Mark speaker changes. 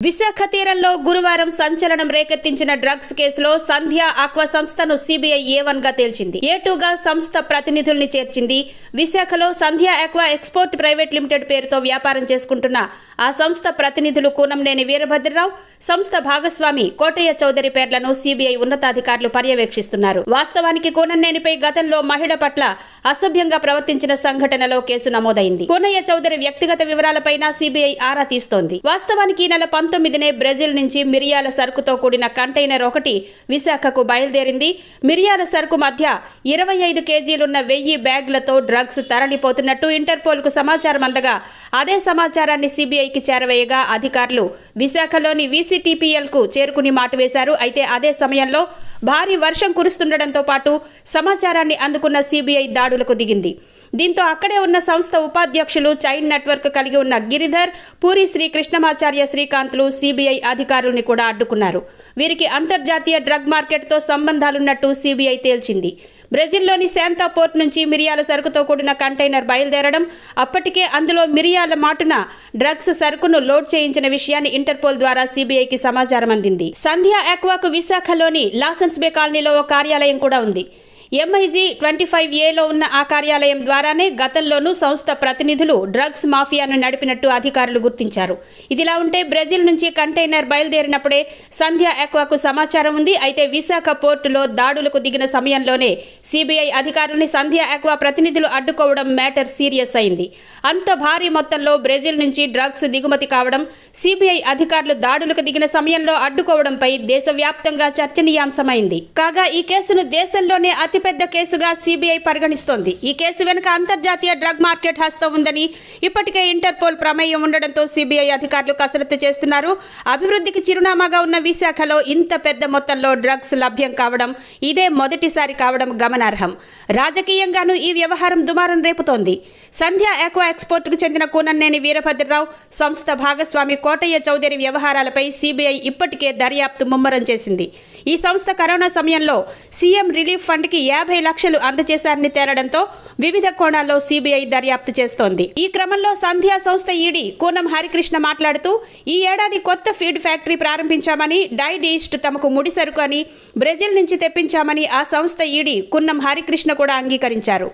Speaker 1: విశాఖ తీరంలో గురువారం సంచలనం రేకెత్తించిన డ్రగ్స్ కేసులో సంధ్య ఆక్వా సంస్థను సిబిఐ A1 గా తేల్చింది. A2 గా సంస్థ ప్రతినిధుల్ని చేర్చింది. విశాఖలో సంధ్య ఆక్వా ఎక్స్పోర్ట్ ప్రైవేట్ లిమిటెడ్ పేరుతో వ్యాపారం చేసుకుంటున్న ఆ సంస్థ ప్రతినిధులు కూనంనేని వీరభద్రరావు, సంస్థ భాగస్వామి కోటయ్య చౌదరి పేర్లను సిబిఐ ఉన్నతాధికారులు పర్యవేక్షిస్తున్నారు. వాస్తవానికి కూనంనేనిపై గతంలో మహిళ పట్ల అసభ్యంగా ప్రవర్తించిన సంఘటనలో కేసు నమోదైంది. కోటయ్య చౌదరి వ్యక్తిగత వివరాలపైన సిబిఐ ఆరా తీస్తోంది. వాస్తవానికి ఈ నెల 19నే బ్రెజిల్ నుంచి మిరియాల సరుకుతో కూడిన కంటైనర్ ఒకటి విశాఖకు బయలుదేరింది. మిరియాల సరుకు మధ్య 25 కేజీలున్న 1000 బ్యాగులతో డ్రగ్స్ తరలిపోతున్నట్టు ఇంటర్పోల్ కు సమాచారం అందగా అదే సమాచారాన్ని సిబిఐకి చేరవేయగా అధికారులు విశాఖలోని VCTPL కు చేరుకుని మాటువేశారు. అయితే అదే సమయంలో భారీ వర్షం కురుస్తుండటంతో పాటు సమాచారాన్ని అందుకున్న సిబిఐ దాడులకు దిగింది. దీంతో అక్కడే ఉన్న సంస్థ ఉపాధ్యక్షులు చైన్ నెట్వర్క్ కలిగి ఉన్న గిరిధర్, పూరి శ్రీకృష్ణమాచార్య శ్రీకాంత్లు సిబిఐ అధికారుల్ని కూడా అడ్డుకున్నారు. వీరికి అంతర్జాతీయ డ్రగ్ మార్కెట్తో సంబంధాలున్నట్టు సిబిఐ తేల్చింది. బ్రెజిల్లోని శాంతా పోర్ట్ నుంచి మిరియాల సరుకుతో కూడిన కంటైనర్ బయలుదేరడం, అప్పటికే అందులో మిరియాల మాటున డ్రగ్స్ సరుకును లోడ్ చేయించిన విషయాన్ని ఇంటర్పోల్ ద్వారా సిబిఐకి సమాచారం అందింది. సంధ్య ఆక్వాకు విశాఖలోని లాసన్స్ బే కాలనీలో ఓ కార్యాలయం కూడా ఉంది. MIG 25A ఉన్న ఆ కార్యాలయం ద్వారానే గతంలోనూ సంస్థ ప్రతినిధులు డ్రగ్స్ మాఫియాను నడిపినట్టు అధికారులు గుర్తించారు. ఇదిలా ఉంటే బ్రెజిల్ నుంచి కంటైనర్ బయలుదేరినప్పుడే సంధ్య ఆక్వాకు సమాచారం ఉంది. అయితే విశాఖ పోర్టులో దాడులకు దిగిన సమయంలోనే సిబిఐ అధికారుల్ని సంధ్య ఆక్వా ప్రతినిధులు అడ్డుకోవడం మ్యాటర్ సీరియస్ అయింది. అంత భారీ మొత్తంలో బ్రెజిల్ నుంచి డ్రగ్స్ దిగుమతి కావడం, సిబిఐ అధికారులు దాడులకు దిగిన సమయంలో అడ్డుకోవడంపై దేశవ్యాప్తంగా చర్చనీయాంశమైంది. కాగా ఈ కేసును దేశంలోనే పెద్ద కేసుగా సిబిఐ పరిగణిస్తోంది. ఈ కేసు వెనుక అంతర్జాతీయ డ్రగ్ మార్కెట్ హస్తం ఉందని ఇప్పటికే ఇంటర్పోల్ ప్రమేయం ఉండడంతో సిబిఐ అధికారులు కసరత్తు చేస్తున్నారు. అభివృద్ధికి చిరునామాగా ఉన్న విశాఖలో ఇంత పెద్ద మొత్తంలో డ్రగ్స్ లభ్యం కావడం ఇదే మొదటిసారి కావడం గమనార్హం. రాజకీయంగానూ ఈ వ్యవహారం దుమారం రేపుతోంది. సంధ్య ఆక్వా ఎక్స్పోర్ట్కు చెందిన కూనంనేని వీరభద్రరావు, సంస్థ భాగస్వామి కోటయ్య చౌదరి వ్యవహారాలపై సిబిఐ ఇప్పటికే దర్యాప్తు ముమ్మరం చేసింది. ఈ సంస్థ కరోనా సమయంలో సీఎం రిలీఫ్ ఫండ్కి 50 లక్షలు అందజేశారని తేలడంతో వివిధ కోణాల్లో సిబిఐ దర్యాప్తు చేస్తోంది. ఈ క్రమంలో సంధ్యా సంస్థ ఈడీ కూనం హరికృష్ణ మాట్లాడుతూ ఈ ఏడాది కొత్త ఫీడ్ ఫ్యాక్టరీ ప్రారంభించామని, డైడ్ ఈస్ట్ తమకు ముడి సరుకు అని బ్రెజిల్ నుంచి తెప్పించామని ఆ సంస్థ ఈడీ కూనం హరికృష్ణ కూడా అంగీకరించారు.